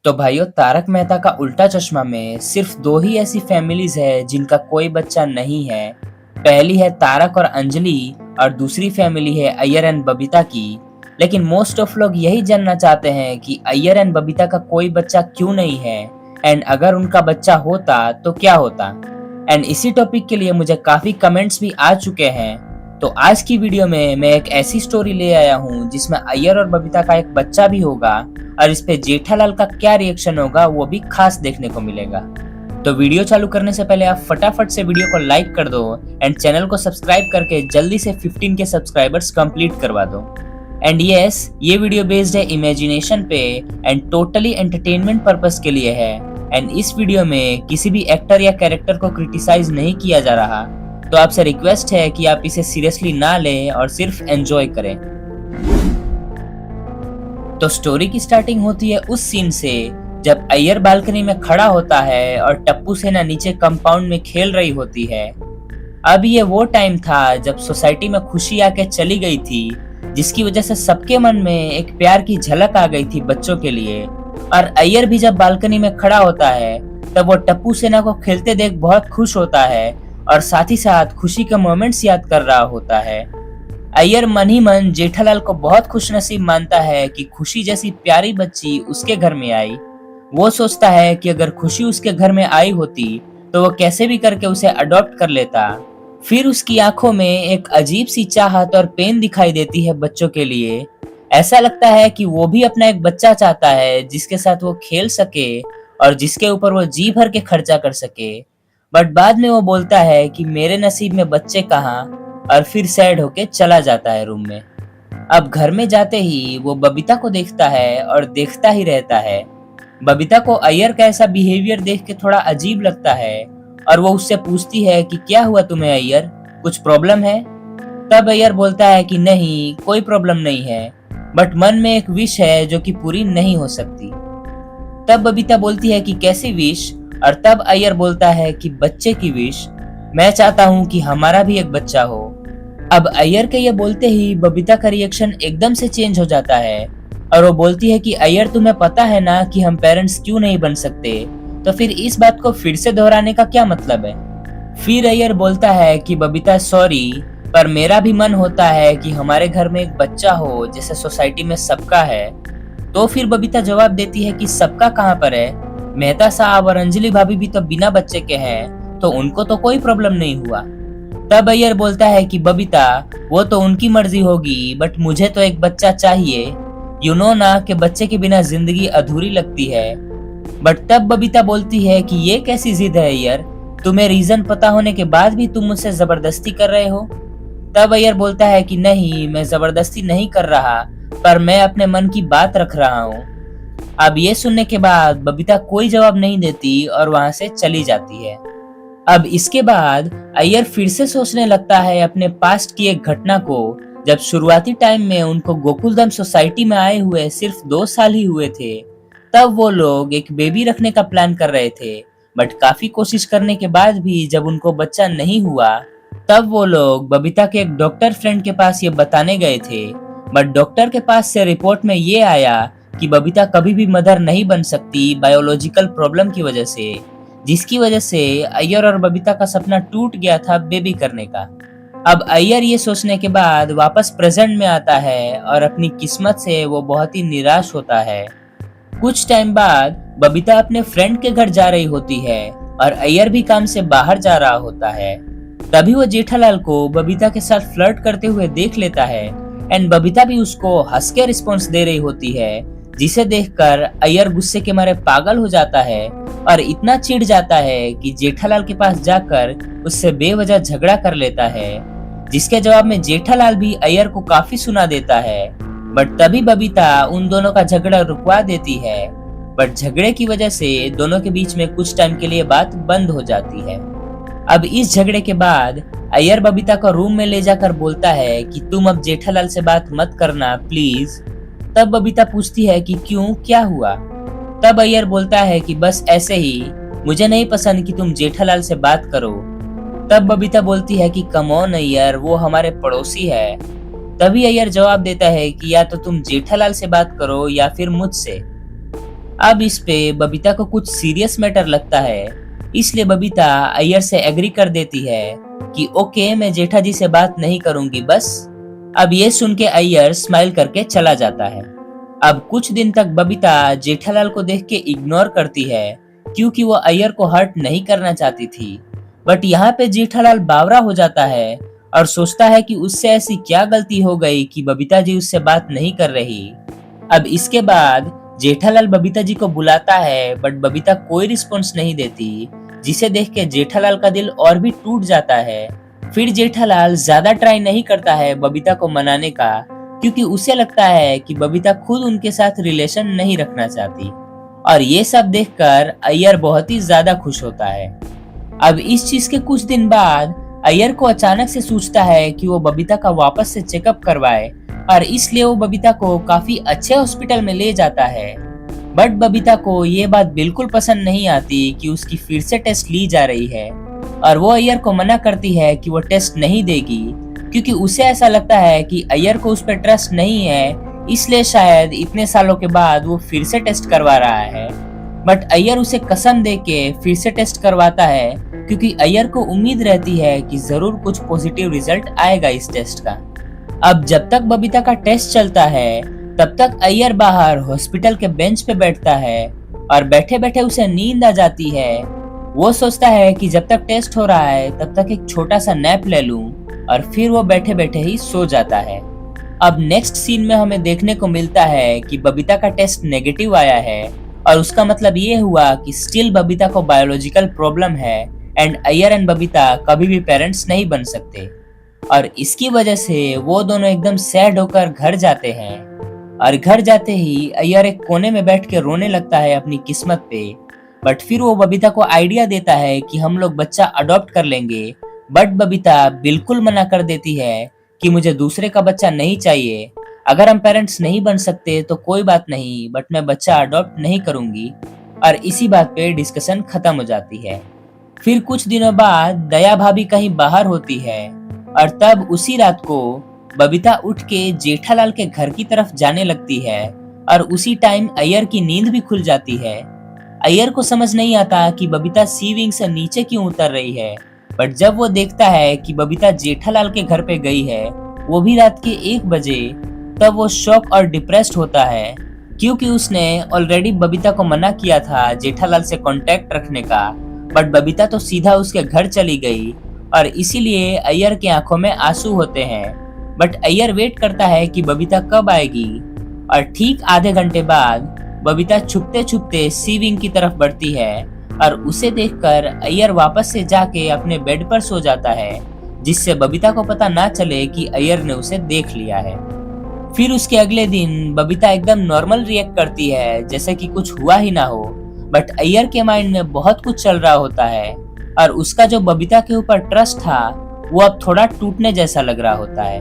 तो भाइयों, तारक मेहता का उल्टा चश्मा में सिर्फ दो ही ऐसी फैमिलीज है जिनका कोई बच्चा नहीं है। पहली है तारक और अंजलि और दूसरी फैमिली है अय्यर एंड बबीता की। लेकिन मोस्ट ऑफ लोग यही जानना चाहते हैं कि अय्यर एंड बबीता का कोई बच्चा क्यों नहीं है, एंड अगर उनका बच्चा होता तो क्या होता। एंड इसी टॉपिक के लिए मुझे काफी कमेंट्स भी आ चुके हैं। तो आज की वीडियो में मैं एक ऐसी स्टोरी ले आया हूँ जिसमें अय्यर और बबीता का एक बच्चा भी होगा और इस पे जेठालाल का क्या रिएक्शन होगा वो भी खास देखने को मिलेगा। तो वीडियो चालू करने से पहले आप फटाफट से वीडियो को लाइक कर दो एंड चैनल को सब्सक्राइब करके जल्दी से 15 के सब्सक्राइबर्स कंप्लीट करवा दो। एंड यस, ये वीडियो बेस्ड है इमेजिनेशन पे एंड टोटली एंटरटेनमेंट पर्पस के लिए है। एंड इस वीडियो में किसी भी एक्टर या कैरेक्टर को क्रिटिसाइज नहीं किया जा रहा, तो आपसे रिक्वेस्ट है कि आप इसे सीरियसली ना लें और सिर्फ एंजॉय करें। तो स्टोरी की स्टार्टिंग होती है उस सीन से जब अय्यर बालकनी में खड़ा होता है और टप्पू सेना नीचे कंपाउंड में खेल रही होती है। अब ये वो टाइम था जब सोसाइटी में खुशी आके चली गई थी, जिसकी वजह से सबके मन में एक प्यार की झलक आ गई थी बच्चों के लिए। और अय्यर भी जब बालकनी में खड़ा होता है तब वो टप्पू सेना को खेलते देख बहुत खुश होता है और साथ ही साथ खुशी के मोमेंट्स याद कर रहा होता है। अय्यर मन ही मन जेठालाल को बहुत खुशनसीब मानता है कि खुशी जैसी प्यारी बच्ची उसके घर में आई। वो सोचता है कि अगर खुशी उसके घर में आई होती तो वो कैसे भी करके उसे अडॉप्ट कर लेता। फिर उसकी आंखों में एक अजीब सी चाहत और पेन दिखाई देती है बच्चों के लिए। ऐसा लगता है कि वो भी अपना एक बच्चा चाहता है जिसके साथ वो खेल सके और जिसके ऊपर वो जी भर के खर्चा कर सके। बट बाद में वो बोलता है कि मेरे नसीब में बच्चे कहाँ, और फिर सैड होके चला जाता है रूम में। अब घर में जाते ही वो बबीता को देखता है और देखता ही रहता है। बबीता को अय्यर का ऐसा बिहेवियर देख के थोड़ा अजीब लगता है और वो उससे पूछती है कि क्या हुआ तुम्हें अय्यर, कुछ प्रॉब्लम है। तब अय्यर बोलता है कि नहीं, कोई प्रॉब्लम नहीं है, बट मन में एक विश है जो कि पूरी नहीं हो सकती। तब बबीता बोलती है कि कैसी विश, और तब अय्यर बोलता है कि बच्चे की विश। मैं चाहता हूँ कि हमारा भी एक बच्चा हो। अब अय्यर के ये बोलते ही बबीता का रिएक्शन एकदम से चेंज हो जाता है और वो बोलती है कि अय्यर, तुम्हें पता है ना कि हम पेरेंट्स क्यों नहीं बन सकते, तो फिर इस बात को फिर से दोहराने का क्या मतलब है। फिर अय्यर बोलता है कि बबीता सॉरी, पर मेरा भी मन होता है कि हमारे घर में एक बच्चा हो जैसे सोसाइटी में सबका है। तो फिर बबीता जवाब देती है कि सबका कहाँ पर है, मेहता साहब और अंजलि भाभी भी तो बिना बच्चे के हैं, तो उनको तो कोई प्रॉब्लम नहीं हुआ। तब अय्यर बोलता है कि बबीता, वो तो उनकी मर्जी होगी, बट मुझे तो एक बच्चा चाहिए। यू नो ना कि बच्चे के बिना जिंदगी अधूरी लगती है। बट तब बबीता बोलती है कि ये कैसी जिद है अय्यर, तुम्हें रीजन पता होने के बाद भी तुम मुझसे जबरदस्ती कर रहे हो। तब अय्यर बोलता है कि नहीं, मैं जबरदस्ती नहीं कर रहा, पर मैं अपने मन की बात रख रहा हूँ। अब ये सुनने के बाद बबीता कोई जवाब नहीं देती और वहां से चली जाती है। अब इसके बाद अय्यर फिर से सोचने लगता है अपने पास्ट की एक घटना को, जब शुरुआती टाइम में उनको गोकुलधाम सोसाइटी में आए हुए सिर्फ 2 साल ही हुए थे। तब वो लोग एक बेबी रखने का प्लान कर रहे थे, बट काफी कोशिश करने के बाद भी जब उनको बच्चा नहीं हुआ, तब वो लोग बबीता के एक डॉक्टर फ्रेंड के पास ये बताने गए थे। बट डॉक्टर के पास से रिपोर्ट में ये आया कि बबीता कभी भी मदर नहीं बन सकती बायोलॉजिकल प्रॉब्लम की वजह से, जिसकी वजह से अय्यर और बबीता का सपना टूट गया था बेबी करने का। अब अय्यर ये सोचने के बाद वापस प्रेजेंट में आता है और अपनी किस्मत से वो बहुत ही निराश होता है। कुछ टाइम बाद बबीता अपने फ्रेंड के घर जा रही होती है और अय्यर भी काम से बाहर जा रहा होता है। तभी वो जेठालाल को बबीता के साथ फ्लर्ट करते हुए देख लेता है एंड बबीता भी उसको हंस के रिस्पॉन्स दे रही होती है, जिसे देखकर अय्यर गुस्से के मारे पागल हो जाता है और इतना चिढ़ जाता है कि जेठालाल के पास जाकर उससे बेवजह झगड़ा कर लेता है, जिसके जवाब में जेठालाल भी अय्यर को काफी सुना देता है। बट तभी बबीता उन दोनों का झगड़ा रुकवा देती है, बट झगड़े की वजह से दोनों के बीच में कुछ टाइम के लिए बात बंद हो जाती है। अब इस झगड़े के बाद अय्यर बबीता को रूम में ले जाकर बोलता है कि तुम अब जेठालाल से बात मत करना प्लीज। तब बबीता पूछती है कि क्यों, क्या हुआ। तब अय्यर बोलता है कि बस ऐसे ही, मुझे नहीं पसंद कि तुम जेठालाल से बात करो। तब बबीता बोलती है कि कम ऑन अय्यर, वो हमारे पड़ोसी है। तभी अय्यर जवाब देता है कि या तो तुम जेठालाल से बात करो या फिर मुझसे। अब इस पे बबीता को कुछ सीरियस मैटर लगता है, इसलिए बबीता अय्यर से एग्री कर देती है कि ओके मैं जेठा जी से बात नहीं करूंगी बस। अब ये सुन के अय्यर स्माइल करके चला जाता है। अब कुछ दिन तक बबीता जेठालाल को देख के इग्नोर करती है क्योंकि वो अय्यर को हर्ट नहीं करना चाहती थी। बट यहाँ पे जेठालाल बावरा हो जाता है और सोचता है कि उससे ऐसी क्या गलती हो गई कि बबीता जी उससे बात नहीं कर रही। अब इसके बाद जेठालाल बबीता जी को बुलाता है बट बबीता कोई रिस्पॉन्स नहीं देती, जिसे देख के जेठालाल का दिल और भी टूट जाता है। फिर जेठालाल ज्यादा ट्राई नहीं करता है बबीता को मनाने का, क्योंकि उसे लगता है कि बबीता खुद उनके साथ रिलेशन नहीं रखना चाहती। और ये सब देखकर अय्यर बहुत ही ज्यादा खुश होता है। अब इस चीज के कुछ दिन बाद अय्यर को अचानक से सूझता है कि वो बबीता का वापस से चेकअप करवाए, और इसलिए वो बबीता को काफी अच्छे हॉस्पिटल में ले जाता है। बट बबीता को ये बात बिल्कुल पसंद नहीं आती कि उसकी फिर से टेस्ट ली जा रही है, और वो अय्यर को मना करती है कि वो टेस्ट नहीं देगी, क्योंकि उसे ऐसा लगता है कि अय्यर को उस पर ट्रस्ट नहीं है, इसलिए शायद इतने सालों के बाद वो फिर से टेस्ट करवा रहा है। बट अय्यर उसे कसम दे के फिर से टेस्ट करवाता है, क्योंकि अय्यर को उम्मीद रहती है कि जरूर कुछ पॉजिटिव रिजल्ट आएगा इस टेस्ट का। अब जब तक बबीता का टेस्ट चलता है तब तक अय्यर बाहर हॉस्पिटल के बेंच पे बैठता है, और बैठे बैठे उसे नींद आ जाती है। वो सोचता है कि जब तक टेस्ट हो रहा है तब तक एक छोटा सा नैप ले लूं, और फिर वो बैठे बैठे ही सो जाता है। अब नेक्स्ट सीन में हमें देखने को मिलता है कि बबीता का टेस्ट नेगेटिव आया है, और उसका मतलब ये हुआ कि स्टिल बबीता को बायोलॉजिकल प्रॉब्लम है एंड अय्यर एंड बबीता कभी भी पेरेंट्स नहीं बन सकते। और इसकी वजह से वो दोनों एकदम सैड होकर घर जाते हैं, और घर जाते ही अय्यर एक कोने में बैठ के रोने लगता है अपनी किस्मत पे। बट फिर वो बबीता को आइडिया देता है कि हम लोग बच्चा अडॉप्ट कर लेंगे, बट बबीता बिल्कुल मना कर देती है कि मुझे दूसरे का बच्चा नहीं चाहिए। अगर हम पेरेंट्स नहीं बन सकते तो कोई बात नहीं, बट मैं बच्चा अडॉप्ट नहीं करूंगी। और इसी बात पे डिस्कशन खत्म हो जाती है। फिर कुछ दिनों बाद दया भाभी कहीं बाहर होती है, और तब उसी रात को बबीता उठ के जेठालाल के घर की तरफ जाने लगती है, और उसी टाइम अय्यर की नींद भी खुल जाती है। अय्यर को समझ नहीं आता कि बबीता सी विंग से नीचे क्यों उतर रही है, बट जब वो देखता है कि बबीता जेठालाल के घर पे गई है, वो भी रात के 1 बजे, तब वो शॉक और डिप्रेस्ड होता है, क्योंकि उसने ऑलरेडी बबीता को मना किया था जेठालाल से कांटेक्ट रखने का। बट बबीता तो सीधा उसके घर चली गई, और इसीलिए अय्यर की आंखों में आंसू होते हैं। बट अय्यर वेट करता है कि बबीता कब आएगी, और ठीक आधे घंटे बाद बबीता छुपते छुपते सी विंग की तरफ बढ़ती है, और उसे देखकर अय्यर वापस से जाके अपने बेड पर सो जाता है, जिससे बबीता को पता ना चले कि अय्यर ने उसे देख लिया है। फिर उसके अगले दिन बबीता एकदम नॉर्मल रिएक्ट करती है, जैसे कि कुछ हुआ ही ना हो। बट अय्यर के माइंड में बहुत कुछ चल रहा होता है, और उसका जो बबीता के ऊपर ट्रस्ट था वो अब थोड़ा टूटने जैसा लग रहा होता है।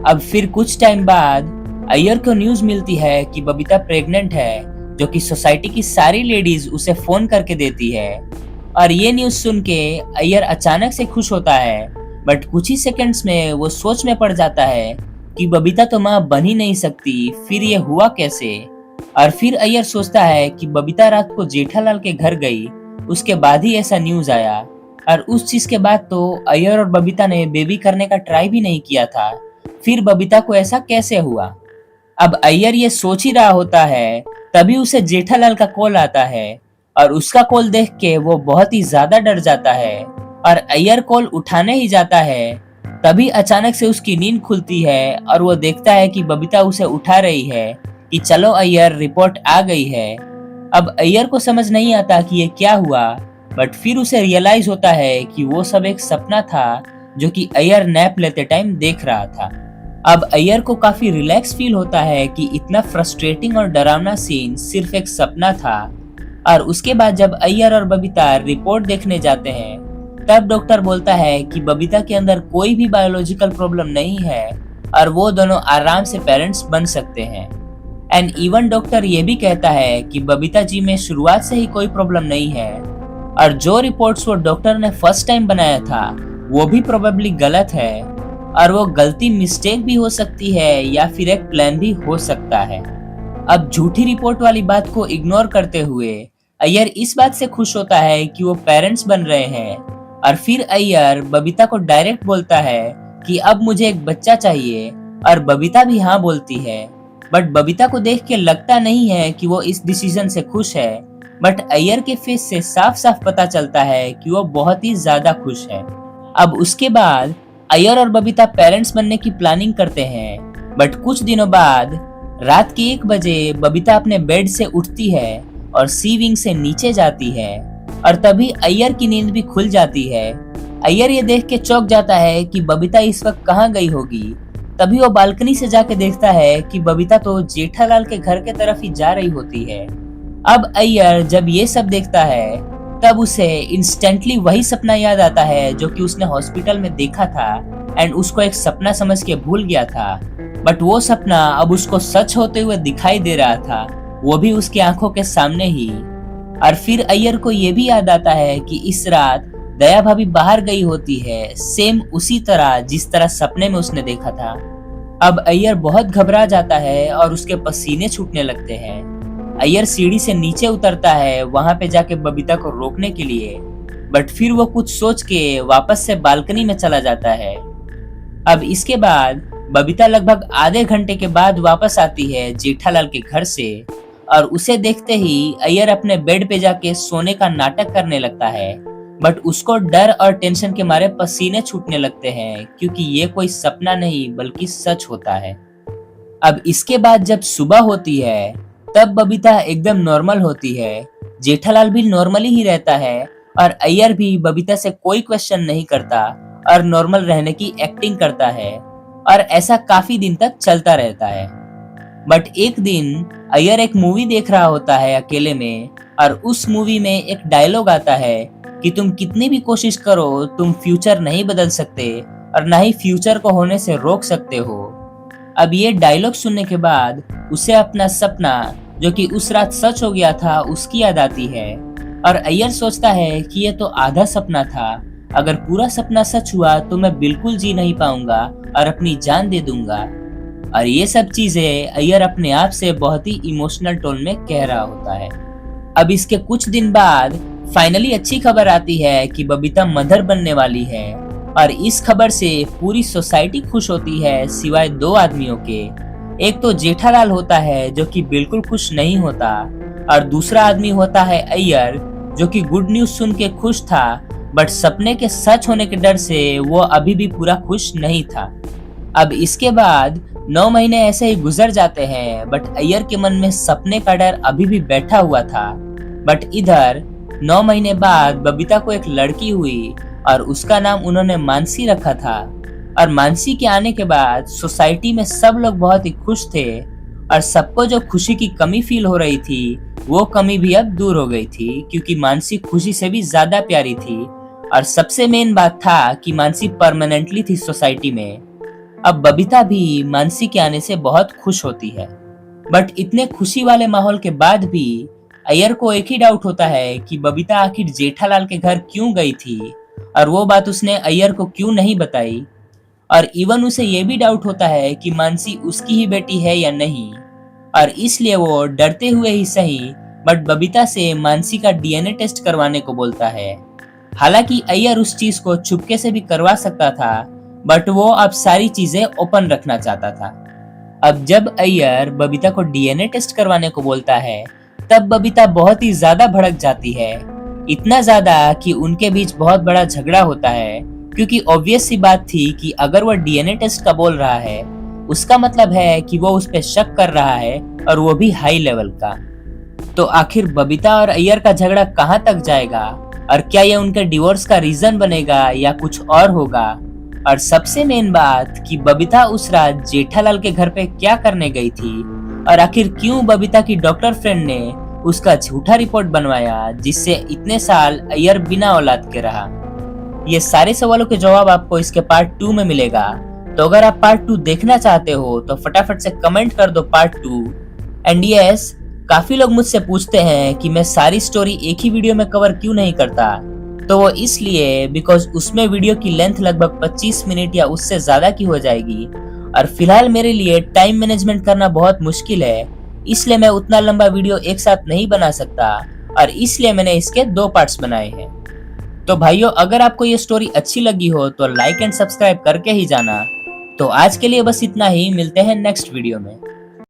अब फिर कुछ टाइम बाद अय्यर को न्यूज मिलती है कि बबीता प्रेग्नेंट है, जो कि सोसाइटी की सारी लेडीज उसे फोन करके देती है। और ये न्यूज सुन के अय्यर अचानक से खुश होता है, बट कुछ ही सेकंड्स में वो सोच में पड़ जाता है कि बबीता तो माँ बन ही नहीं सकती, फिर ये हुआ कैसे। और फिर अय्यर सोचता है कि बबीता रात को जेठालाल के घर गई, उसके बाद ही ऐसा न्यूज आया, और उस चीज के बाद तो अय्यर और बबीता ने बेबी करने का ट्राई भी नहीं किया था, फिर बबीता को ऐसा कैसे हुआ। अब अय्यर ये सोच ही रहा होता है, तभी उसे जेठालाल का कॉल आता है, और उसका कॉल देख के वो बहुत ही ज्यादा डर जाता है, और अय्यर कॉल उठाने ही जाता है, तभी अचानक से उसकी नींद खुलती है, और वो देखता है कि बबीता उसे उठा रही है कि चलो अय्यर रिपोर्ट आ गई है। अब अय्यर को समझ नहीं आता कि ये क्या हुआ, बट फिर उसे रियलाइज होता है कि वो सब एक सपना था जो कि अय्यर नैप लेते टाइम देख रहा था। अब अय्यर को काफी रिलैक्स फील होता है कि इतना फ्रस्ट्रेटिंग और डरावना सीन सिर्फ एक सपना था। और उसके बाद जब अय्यर और बबीता रिपोर्ट देखने जाते हैं, तब डॉक्टर बोलता है कि बबीता के अंदर कोई भी बायोलॉजिकल प्रॉब्लम नहीं है, और वो दोनों आराम से पेरेंट्स बन सकते हैं। एंड इवन डॉक्टर ये भी कहता है कि बबीता जी में शुरुआत से ही कोई प्रॉब्लम नहीं है, और जो रिपोर्ट्स वो डॉक्टर ने फर्स्ट टाइम बनाया था वो भी प्रोबेबली गलत है, और वो गलती मिस्टेक भी हो सकती है या फिर एक प्लान भी हो सकता है। अब झूठी रिपोर्ट वाली बात को इग्नोर करते हुए अय्यर इस बात से खुश होता है कि वो पेरेंट्स बन रहे हैं। और फिर अय्यर बबीता को डायरेक्ट बोलता है कि अब मुझे एक बच्चा चाहिए, और बबीता भी हाँ बोलती है। बट बबीता को देख के लगता नहीं है कि वो इस डिसीजन से खुश है, बट अय्यर के फेस से साफ साफ पता चलता है कि वो बहुत ही ज्यादा खुश है। अब उसके बाद अय्यर और बबीता पेरेंट्स बनने की प्लानिंग करते हैं। बट कुछ दिनों बाद रात के 1 बजे बबीता अपने बेड से उठती है और सी विंग से नीचे जाती है, और तभी अय्यर की नींद भी खुल जाती है। अय्यर ये देख के चौंक जाता है कि बबीता इस वक्त कहाँ गई होगी। तभी वो बालकनी से जाके देखता है कि बबीता तो जेठालाल के घर के तरफ ही जा रही होती है। अब अय्यर जब ये सब देखता है तब उसे इंस्टेंटली वही सपना याद आता है जो कि उसने हॉस्पिटल में देखा था, एंड उसको एक सपना समझ के भूल गया था। बट वो सपना अब उसको सच होते हुए दिखाई दे रहा था, वो भी उसकी आंखों के सामने ही। और फिर अय्यर को ये भी याद आता है कि इस रात दया भाभी बाहर गई होती है, सेम उसी तरह जिस तरह सपने में उसने देखा था। अब अय्यर बहुत घबरा जाता है और उसके पसीने छूटने लगते हैं। अय्यर सीढ़ी से नीचे उतरता है वहां पे जाके बबीता को रोकने के लिए, बट फिर वो कुछ सोच के वापस से बालकनी में चला जाता है। अब इसके बाद बबीता लगभग आधे घंटे के बाद वापस आती है जेठालाल के घर से, और उसे देखते ही अय्यर अपने बेड पे जाके सोने का नाटक करने लगता है। बट उसको डर और टेंशन के मारे पसीने छूटने लगते हैं, क्योंकि ये कोई सपना नहीं बल्कि सच होता है। अब इसके बाद जब सुबह होती है तब बबीता एकदम नॉर्मल होती है, जेठालाल भी नॉर्मली ही रहता है, और अय्यर भी बबीता से कोई क्वेश्चन नहीं करता और नॉर्मल रहने की एक्टिंग करता है, और ऐसा काफी दिन तक चलता रहता है। बट एक दिन अय्यर एक मूवी देख रहा होता है अकेले में, और उस मूवी में एक डायलॉग आता है कि तुम कितनी भी कोशिश करो तुम फ्यूचर नहीं बदल सकते, और ना ही फ्यूचर को होने से रोक सकते हो। अब ये डायलॉग सुनने के बाद उसे अपना सपना जो कि उस रात सच हो गया था उसकी याद आती है, और अय्यर सोचता है कि ये तो आधा सपना था, अगर पूरा सपना सच हुआ तो मैं बिल्कुल जी नहीं पाऊंगा और अपनी जान दे दूंगा। और ये सब चीजें अय्यर अपने आप से बहुत ही इमोशनल टोन में कह रहा होता है। अब इसके कुछ दिन बाद फाइनली अच्छी खबर आती है कि बबीता मदर बनने वाली है, और इस खबर से पूरी सोसाइटी खुश होती है सिवाय 2 आदमियों के। एक तो जेठालाल होता है जो कि बिल्कुल खुश नहीं होता, और दूसरा आदमी होता है अय्यर जो कि गुड न्यूज सुन के खुश था, बट सपने के सच होने के डर से वो अभी भी पूरा खुश नहीं था। अब इसके बाद 9 महीने ऐसे ही गुजर जाते हैं, बट अय्यर के मन में सपने का डर अभी भी बैठा हुआ था। बट इधर 9 महीने बाद बबीता को एक लड़की हुई, और उसका नाम उन्होंने मानसी रखा था। और मानसी के आने के बाद सोसाइटी में सब लोग बहुत ही खुश थे, और सबको जो खुशी की कमी फील हो रही थी वो कमी भी अब दूर हो गई थी, क्योंकि मानसी खुशी से भी ज्यादा प्यारी थी। और सबसे मेन बात था कि मानसी परमानेंटली थी सोसाइटी में। अब बबीता भी मानसी के आने से बहुत खुश होती है। बट इतने खुशी वाले माहौल के बाद भी अय्यर को एक ही डाउट होता है कि बबीता आखिर जेठालाल के घर क्यों गई थी, और वो बात उसने अय्यर को क्यों नहीं बताई। और इवन उसे ये भी डाउट होता है कि मानसी उसकी ही बेटी है या नहीं, और इसलिए वो डरते हुए ही सही बट बबीता से मानसी का डीएनए टेस्ट करवाने को बोलता है। हालांकि अय्यर उस चीज को चुपके से भी करवा सकता था, बट वो अब सारी चीजें ओपन रखना चाहता था। अब जब अय्यर बबीता को डीएनए टेस्ट करवाने को बोलता है तब बबीता बहुत ही ज्यादा भड़क जाती है, इतना ज्यादा कि उनके बीच बहुत बड़ा झगड़ा होता है, क्योंकि ऑब्वियस सी बात थी कि अगर वो डीएनए टेस्ट का बोल रहा है उसका मतलब है कि वो उस पे शक कर रहा है, और वो भी हाई लेवल का। तो आखिर बबीता और अय्यर का झगड़ा कहां तक जाएगा, और क्या ये उनके डिवोर्स का रीजन बनेगा या कुछ और होगा। और सबसे मेन बात कि बबीता उस रात जेठालाल के घर पे क्या करने गई थी, और आखिर क्यों बबीता की डॉक्टर फ्रेंड ने उसका झूठा रिपोर्ट बनवाया जिससे इतने साल अय्यर बिना औलाद के रहा। ये सारे सवालों के जवाब आपको इसके पार्ट 2 में मिलेगा। तो अगर आप पार्ट 2 देखना चाहते हो तो फटाफट से कमेंट कर दो पार्ट 2। एंड यस, काफी लोग मुझसे पूछते हैं कि मैं सारी स्टोरी एक ही वीडियो में कवर क्यों नहीं करता, तो वो इसलिए बिकॉज उसमें वीडियो की लेंथ लगभग 25 मिनट या उससे ज्यादा की हो जाएगी, और फिलहाल मेरे लिए टाइम मैनेजमेंट करना बहुत मुश्किल है, इसलिए मैं उतना लंबा वीडियो एक साथ नहीं बना सकता और इसलिए मैंने इसके 2 पार्ट्स बनाए हैं। तो भाइयों, अगर आपको ये स्टोरी अच्छी लगी हो तो लाइक एंड सब्सक्राइब करके ही जाना। तो आज के लिए बस इतना ही, मिलते हैं नेक्स्ट वीडियो में।